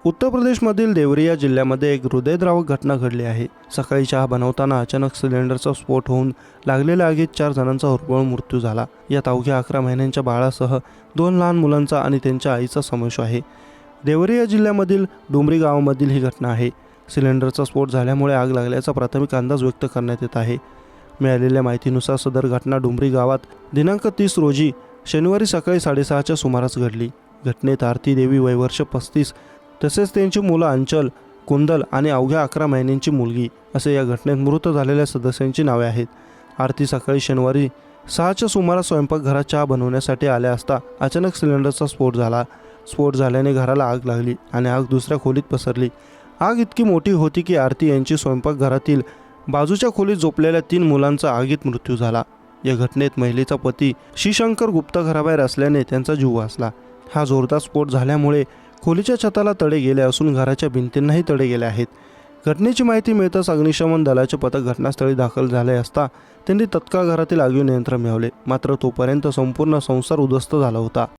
उत्तर प्रदेशमधील देवरिया जिल्ह्यामध्ये एक हृदयद्रावक घटना घडली आहे। सकाळी चहा बनवताना अचानक सिलेंडरचा स्फोट होऊन लागलेल्या आगीत 4 जणांचा होरपळून मृत्यू झाला। यात अवघ्या 11 महिन्यांच्या बाळासह 2 लहान मुलांचा आणि त्यांच्या आईचा समावेश आहे। देवरिया जिल्ह्यामधील डुमरी गावामधील ही घटना आहे। सिलेंडरचा स्फोट झाल्यामुळे आग लागल्याचा प्राथमिक अंदाज व्यक्त करण्यात येत आहे। मिळालेल्या माहितीनुसार सदर घटना डुमरी गावात दिनांक 30 रोजी शनिवारी सकाळी 6:30च्या सुमारास घडली। घटनेत आरती देवी वय वर्ष 35 तसेच त्यांची मुलं अंचल, कुंदल आणि अवघ्या 11 महिन्यांची मुलगी असे या घटनेत मृत झालेल्या सदस्यांची नावे आहेत। आरती सकाळी शनिवारी 6च्या सुमारास स्वयंपाकघरात चहा बनवण्यासाठी आल्या असता अचानक सिलेंडरचा स्फोट झाला। स्फोट झाल्याने घराला आग लागली आणि आग दुसऱ्या खोलीत पसरली। आग इतकी मोठी होती की आरती यांची स्वयंपाकघरातील बाजूच्या खोलीत झोपलेल्या 3 मुलांचा आगीत मृत्यू झाला। या घटनेत महिलेचा पती श्रीशंकर गुप्ता घराबाहेर असल्याने त्यांचा जीव वाचला। हा जोरदार स्फोट झाल्यामुळे खोलीच्या छताला तडे गेले असून घराच्या भिंतींनाही तडे गेले आहेत। घटनेची माहिती मिळताच अग्निशमन दलाचे पथक घटनास्थळी दाखल झाले असता त्यांनी तत्काळ घरातील आगीवर नियंत्रण मिळवले, मात्र तोपर्यंत संपूर्ण संसार उद्ध्वस्त झाला होता।